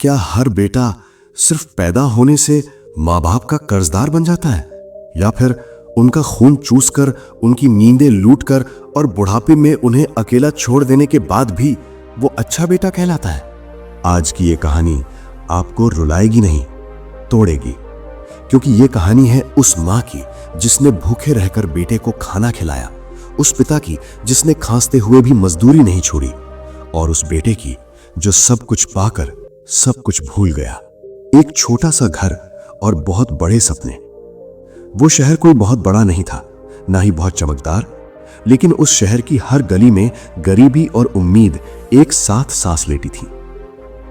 क्या हर बेटा सिर्फ पैदा होने से माँ बाप का कर्जदार बन जाता है, या फिर उनका खून चूसकर, उनकी नींदें लूटकर और बुढ़ापे में उन्हें अकेला छोड़ देने के बाद भी वो अच्छा बेटा कहलाता है? आज की ये कहानी आपको रुलाएगी नहीं, तोड़ेगी, क्योंकि ये कहानी है उस माँ की जिसने भूखे रहकर बेटे को खाना खिलाया, उस पिता की जिसने खांसते हुए भी मजदूरी नहीं छोड़ी, और उस बेटे की जो सब कुछ पाकर सब कुछ भूल गया। एक छोटा सा घर और बहुत बड़े सपने। वो शहर कोई बहुत बड़ा नहीं था, ना ही बहुत चमकदार, लेकिन उस शहर की हर गली में गरीबी और उम्मीद एक साथ सांस लेती थी।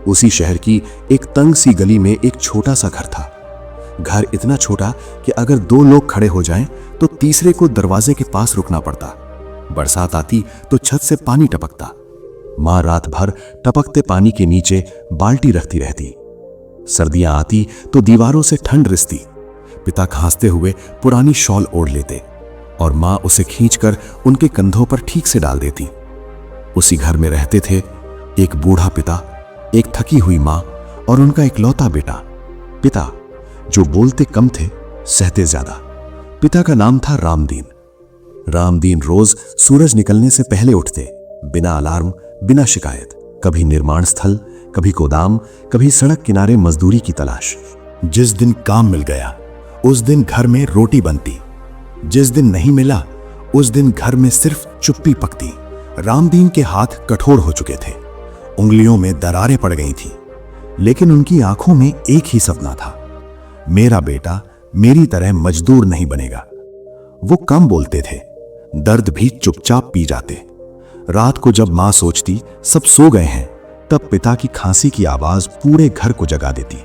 उसी शहर की एक तंग सी गली में एक छोटा सा घर था। घर इतना छोटा कि अगर दो लोग खड़े हो जाएं तो तीसरे को दरवाजे के पास रुकना पड़ता। बरसात आती तो छत से पानी टपकता। माँ रात भर टपकते पानी के नीचे बाल्टी रखती रहती। सर्दियां आती तो दीवारों से ठंड रिसती। पिता खांसते हुए पुरानी शॉल ओढ़ लेते और माँ उसे खींचकर उनके कंधों पर ठीक से डाल देती। उसी घर में रहते थे एक बूढ़ा पिता, एक थकी हुई माँ और उनका इकलौता बेटा। पिता जो बोलते कम थे, सहते ज्यादा। पिता का नाम था रामदीन। रामदीन रोज सूरज निकलने से पहले उठते, बिना अलार्म, बिना शिकायत। कभी निर्माण स्थल, कभी गोदाम, कभी सड़क किनारे मजदूरी की तलाश। जिस दिन काम मिल गया उस दिन घर में रोटी बनती, जिस दिन नहीं मिला उस दिन घर में सिर्फ चुप्पी पकती। रामदीन के हाथ कठोर हो चुके थे, उंगलियों में दरारें पड़ गई थी, लेकिन उनकी आंखों में एक ही सपना था, मेरा बेटा मेरी तरह मजदूर नहीं बनेगा। वो कम बोलते थे, दर्द भी चुपचाप पी जाते। रात को जब मां सोचती सब सो गए हैं, तब पिता की खांसी की आवाज पूरे घर को जगा देती।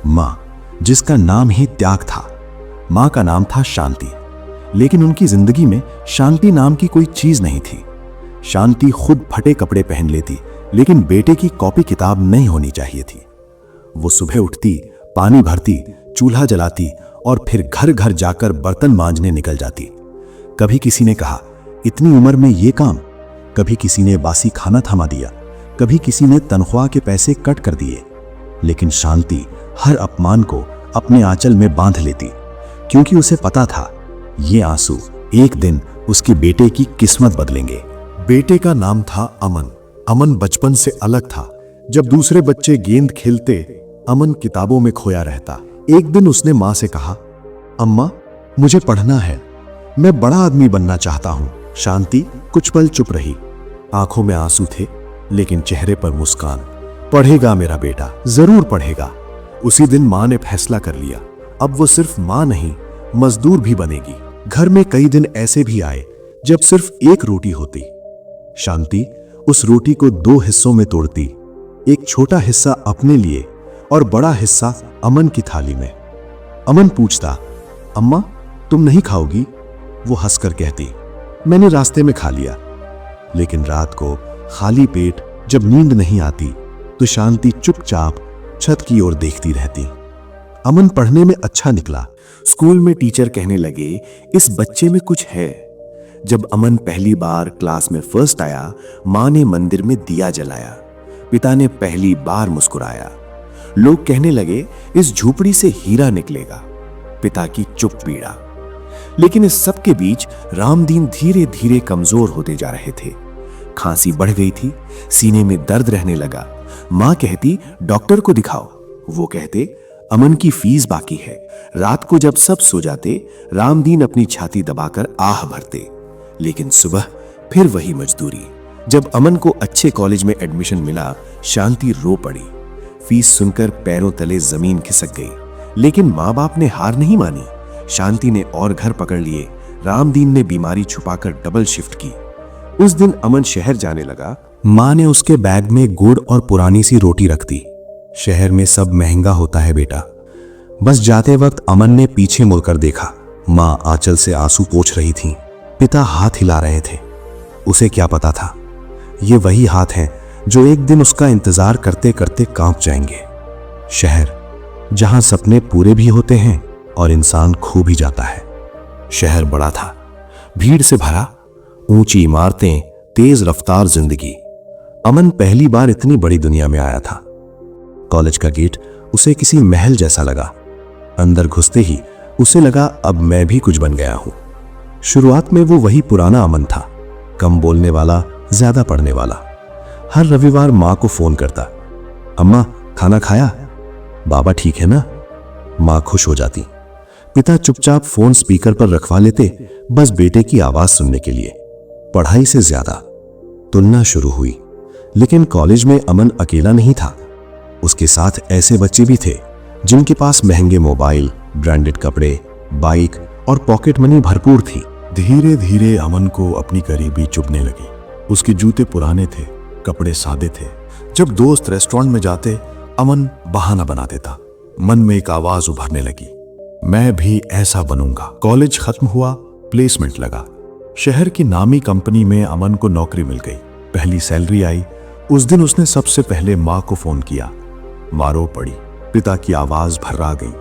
मां, जिसका नाम ही त्याग था, मां का नाम था शांति, लेकिन उनकी जिंदगी में शांति नाम की कोई चीज नहीं थी। शांति खुद फटे कपड़े पहन लेती, लेकिन बेटे की कॉपी किताब नहीं होनी चाहिए थी। वो सुबह उठती, पानी भरती, चूल्हा जलाती और फिर घर घर जाकर बर्तन मांजने निकल जाती। कभी किसी ने कहा, इतनी उम्र में ये काम। कभी किसी ने बासी खाना थमा दिया, कभी किसी ने तनख्वाह के पैसे कट कर दिए, लेकिन शांति हर अपमान को अपने आंचल में बांध लेती, क्योंकि उसे पता था ये आंसू एक दिन उसके बेटे की किस्मत बदलेंगे। बेटे का नाम था अमन। अमन बचपन से अलग था। जब दूसरे बच्चे गेंद खेलते, अमन किताबों में खोया रहता। एक दिन उसने मां से कहा, अम्मा मुझे पढ़ना है, मैं बड़ा आदमी बनना चाहता हूं। शांति कुछ पल चुप रही, आंखों में आंसू थे, लेकिन चेहरे पर मुस्कान। पढ़ेगा मेरा बेटा, जरूर पढ़ेगा। उसी दिन मां ने फैसला कर लिया, अब वो सिर्फ मां नहीं, मजदूर भी बनेगी। घर में कई दिन ऐसे भी आए जब सिर्फ एक रोटी होती। शांति उस रोटी को दो हिस्सों में तोड़ती, एक छोटा हिस्सा अपने लिए और बड़ा हिस्सा अमन की थाली में। अमन पूछता, अम्मा तुम नहीं खाओगी? वो हंसकर कहती, मैंने रास्ते में खा लिया। लेकिन रात को खाली पेट जब नींद नहीं आती तो शांति चुपचाप छत की ओर देखती रहती। अमन पढ़ने में अच्छा निकला। स्कूल में टीचर कहने लगे, इस बच्चे में कुछ है। जब अमन पहली बार क्लास में फर्स्ट आया, मां ने मंदिर में दिया जलाया, पिता ने पहली बार मुस्कुराया। लोग कहने लगे, इस झोपड़ी से हीरा निकलेगा। पिता की चुप पीड़ा। लेकिन इस सब के बीच रामदीन धीरे धीरे कमजोर होते जा रहे थे। खांसी बढ़ गई थी, सीने में दर्द रहने लगा। मां कहती, डॉक्टर को दिखाओ। वो कहते, अमन की फीस बाकी है। रात को जब सब सो जाते, रामदीन अपनी छाती दबाकर आह भरते। लेकिन सुबह फिर वही मजदूरी। जब अमन को अच्छे कॉलेज में एडमिशन मिला, शांति रो पड़ी। फीस सुनकर पैरों तले जमीन खिसक गई, लेकिन माँ बाप ने हार नहीं मानी। शांति ने और घर पकड़ लिए। रामदीन ने बीमारी छुपाकर डबल शिफ्ट की। उस दिन अमन शहर जाने लगा। माँ ने उसके बैग में गुड़ और पुरानी सी रोटी रख दी। शहर में सब महंगा होता है बेटा। बस जाते वक्त अमन ने पीछे मुड़कर देखा। माँ आंचल से आंसू पोंछ रही थी, पिता हाथ हिला रहे थे। उसे क्या पता था, ये वही हाथ हैं जो एक दिन उसका इंतजार करते करते कांप जाएंगे। शहर जहां सपने पूरे भी होते हैं और इंसान खो भी जाता है। शहर बड़ा था, भीड़ से भरा, ऊंची इमारतें, तेज रफ्तार जिंदगी। अमन पहली बार इतनी बड़ी दुनिया में आया था। कॉलेज का गेट उसे किसी महल जैसा लगा। अंदर घुसते ही उसे लगा अब मैं भी कुछ बन गया हूं। शुरुआत में वो वही पुराना अमन था, कम बोलने वाला, ज्यादा पढ़ने वाला। हर रविवार माँ को फोन करता, अम्मा खाना खाया? बाबा ठीक है ना? माँ खुश हो जाती। पिता चुपचाप फोन स्पीकर पर रखवा लेते, बस बेटे की आवाज सुनने के लिए। पढ़ाई से ज्यादा तुलना शुरू हुई। लेकिन कॉलेज में अमन अकेला नहीं था। उसके साथ ऐसे बच्चे भी थे जिनके पास महंगे मोबाइल, ब्रांडेड कपड़े, बाइक और पॉकेट मनी भरपूर थी। धीरे धीरे अमन को अपनी करीबी चुभने लगी। उसके जूते पुराने थे, कपड़े सादे थे। जब दोस्त रेस्टोरेंट में जाते, अमन बहाना बना देता। मन में एक आवाज उभरने लगी, मैं भी ऐसा बनूंगा। कॉलेज खत्म हुआ, प्लेसमेंट लगा। शहर की नामी कंपनी में अमन को नौकरी मिल गई। पहली सैलरी आई। उस दिन उसने सबसे पहले माँ को फोन किया। मारो पड़ी। पिता की आवाज भर्रा गई।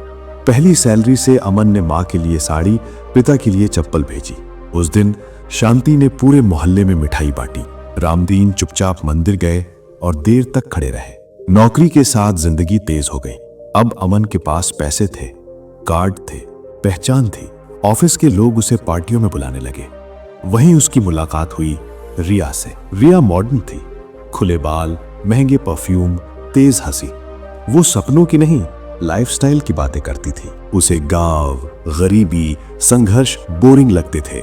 पहली सैलरी से अमन ने माँ के लिए साड़ी, पिता के लिए चप्पल भेजी। उस दिन शांति ने पूरे मोहल्ले में मिठाई बांटी। रामदीन चुपचाप मंदिर गए और देर तक खड़े रहे। नौकरी के साथ जिंदगी तेज हो गई। अब अमन के पास पैसे थे, कार्ड थे, पहचान थी। ऑफिस के लोग उसे पार्टियों में बुलाने लगे। वहीं उसकी मुलाकात हुई रिया से। रिया मॉडर्न थी, खुले बाल, महंगे परफ्यूम, तेज हंसी। वो सपनों की नहीं, लाइफस्टाइल की बातें करती थी। उसे गांव, गरीबी, संघर्ष बोरिंग लगते थे।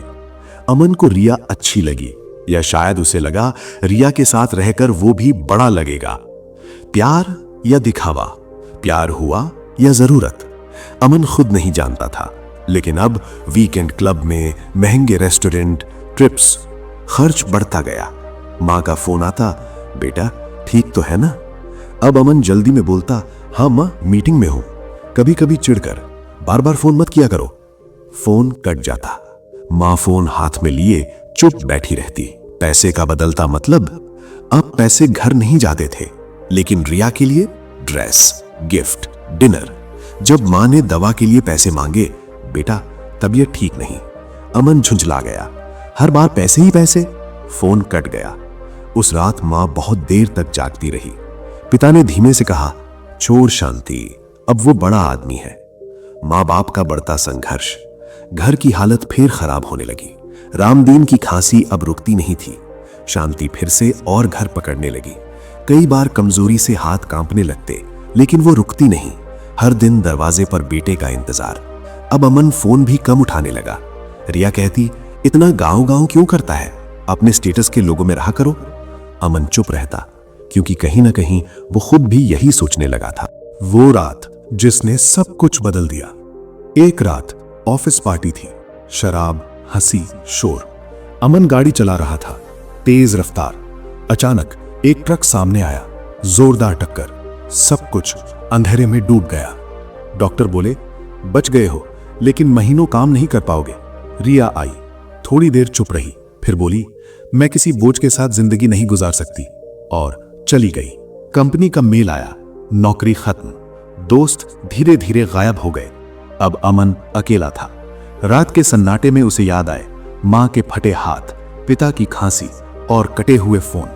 अमन को रिया अच्छी लगी, या शायद उसे लगा रिया के साथ रहकर वो भी बड़ा लगेगा। प्यार या दिखावा, प्यार हुआ या जरूरत, अमन खुद नहीं जानता था। लेकिन अब वीकेंड क्लब में, महंगे रेस्टोरेंट, ट्रिप्स, खर्च बढ़ता गया। माँ का फोन आता, बेटा ठीक तो है ना? अब अमन जल्दी में बोलता, हाँ माँ मीटिंग में हूं। कभी कभी चिढ़कर, बार बार फोन मत किया करो। फोन कट जाता। माँ फोन हाथ में लिए चुप बैठी रहती। पैसे का बदलता मतलब। अब पैसे घर नहीं जाते थे, लेकिन रिया के लिए ड्रेस, गिफ्ट, डिनर। जब माँ ने दवा के लिए पैसे मांगे, बेटा तबीयत ठीक नहीं, अमन झुंझला गया। हर बार पैसे ही पैसे। फोन कट गया। उस रात माँ बहुत देर तक जागती रही। पिता ने धीमे से कहा, छोड़ शांति, अब वो बड़ा आदमी है। माँ बाप का बढ़ता संघर्ष। घर की हालत फिर खराब होने लगी। रामदीन की खांसी अब रुकती नहीं थी। शांति फिर से और घर पकड़ने लगी। कई बार कमजोरी से हाथ कांपने लगते, लेकिन वो रुकती नहीं। हर दिन दरवाजे पर बेटे का इंतजार। अब अमन फोन भी कम उठाने लगा। रिया कहती, इतना गाँव गाँव क्यों करता है? अपने स्टेटस के लोगों में रहा करो। अमन चुप रहता, क्योंकि कहीं ना कहीं वो खुद भी यही सोचने लगा था। वो रात जिसने सब कुछ बदल दिया। एक रात ऑफिस पार्टी थी। शराब, हंसी, शोर। अमन गाड़ी चला रहा था, तेज रफ्तार। अचानक एक ट्रक सामने आया, जोरदार टक्कर। सब कुछ अंधेरे में डूब गया। डॉक्टर बोले, बच गए हो, लेकिन महीनों काम नहीं कर पाओगे। रिया आई, थोड़ी देर चुप रही, फिर बोली, मैं किसी बोझ के साथ जिंदगी नहीं गुजार सकती, और चली गई। कंपनी का मेल आया, नौकरी खत्म। दोस्त धीरे धीरे गायब हो गए। अब अमन अकेला था। रात के सन्नाटे में उसे याद आए मां के फटे हाथ, पिता की खांसी और कटे हुए फोन।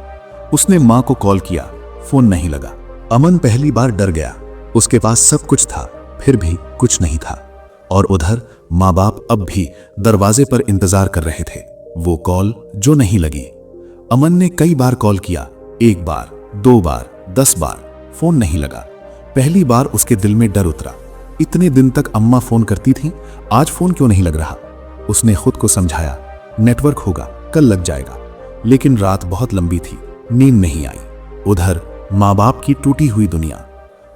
उसने मां को कॉल किया, फोन नहीं लगा। अमन पहली बार डर गया। उसके पास सब कुछ था, फिर भी कुछ नहीं था। और उधर माँ बाप अब भी दरवाजे पर इंतजार कर रहे थे। वो कॉल जो नहीं लगी। अमन ने कई बार कॉल किया, 1 बार, 2 बार, 10 बार, फोन नहीं लगा। पहली बार उसके दिल में डर उतरा। इतने दिन तक अम्मा फोन करती थी, आज फोन क्यों नहीं लग रहा? उसने खुद को समझाया, नेटवर्क होगा, कल लग जाएगा। लेकिन रात बहुत लंबी थी, नींद नहीं आई। उधर माँ बाप की टूटी हुई दुनिया।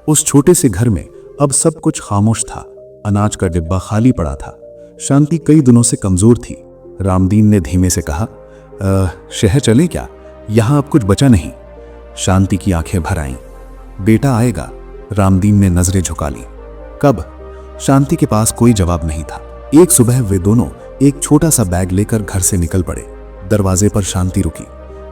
उस छोटे से घर में अब सब कुछ खामोश था। अनाज का डिब्बा खाली पड़ा था। शांति कई दिनों से कमजोर थी। रामदीन ने धीमे से कहा, शहर चले क्या? यहां अब कुछ बचा नहीं। शांति की आंखें भर आईं। बेटा आएगा। रामदीन ने नजरें झुका ली। कब? शांति के पास कोई जवाब नहीं था। एक सुबह वे दोनों एक छोटा सा बैग लेकर घर से निकल पड़े। दरवाजे पर शांति रुकी।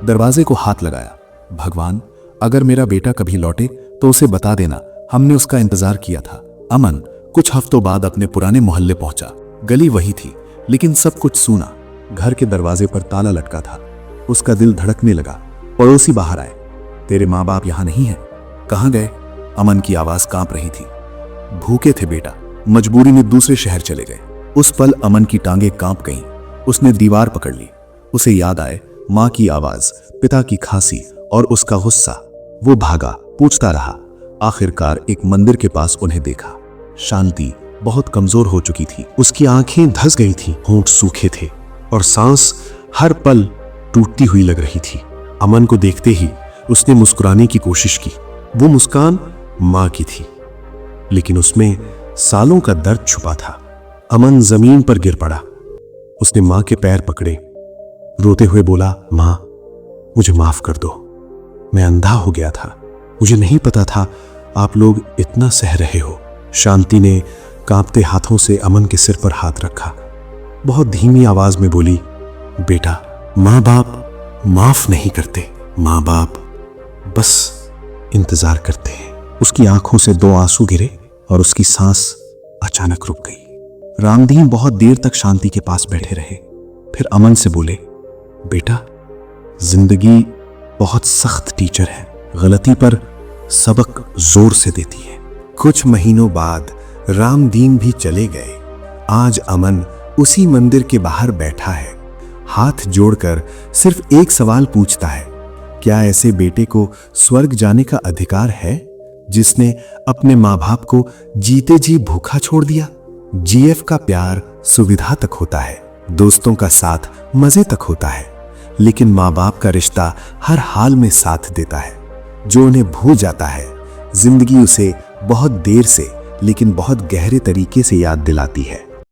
दरवाजे को हाथ लगाया। भगवान, अगर मेरा बेटा कभी लौटे तो उसे बता देना, हमने उसका इंतजार किया था। अमन कुछ हफ्तों बाद अपने पुराने मोहल्ले पहुंचा। गली वही थी, लेकिन सब कुछ सूना। घर के दरवाजे पर ताला लटका था। उसका दिल धड़कने लगा। पड़ोसी बाहर आए, तेरे माँ बाप यहाँ नहीं है? कहाँ गए? अमन की आवाज कांप रही थी। भूखे थे बेटा, मजबूरी में दूसरे शहर चले गए। उस पल अमन की टांगें कांप गईं। उसने दीवार पकड़ ली। उसे याद आए मां की आवाज, पिता की खांसी और उसका गुस्सा। वो भागा, पूछता रहा। आखिरकार एक मंदिर के पास उन्हें देखा। शांति बहुत कमजोर हो चुकी थी। उसकी आंखें धंस गई थी, होंठ सूखे थे और सांस हर पल टूटती हुई लग रही थी। अमन को देखते ही उसने मुस्कुराने की कोशिश की। वो मुस्कान मां की थी, लेकिन उसमें सालों का दर्द छुपा था। अमन जमीन पर गिर पड़ा। उसने मां के पैर पकड़े, रोते हुए बोला, मां, मुझे माफ कर दो। मैं अंधा हो गया था। मुझे नहीं पता था आप लोग इतना सह रहे हो। शांति ने कांपते हाथों से अमन के सिर पर हाथ रखा। बहुत धीमी आवाज में बोली, बेटा, मां बाप माफ नहीं करते, मां बाप बस इंतजार करते हैं। उसकी आंखों से 2 आंसू गिरे और उसकी सांस अचानक रुक गई। रामदीन बहुत देर तक शांति के पास बैठे रहे। फिर अमन से बोले, बेटा, जिंदगी बहुत सख्त टीचर है। गलती पर सबक जोर से देती है। कुछ महीनों बाद रामदीन भी चले गए। आज अमन उसी मंदिर के बाहर बैठा है, हाथ जोड़कर सिर्फ एक सवाल पूछता है, क्या ऐसे बेटे को स्वर्ग जाने का अधिकार है जिसने अपने माँ बाप को जीते जी भूखा छोड़ दिया? जीएफ का प्यार सुविधा तक होता है, दोस्तों का साथ मजे तक होता है, लेकिन माँ बाप का रिश्ता हर हाल में साथ देता है। जो उन्हें भूल जाता है, जिंदगी उसे बहुत देर से लेकिन बहुत गहरे तरीके से याद दिलाती है।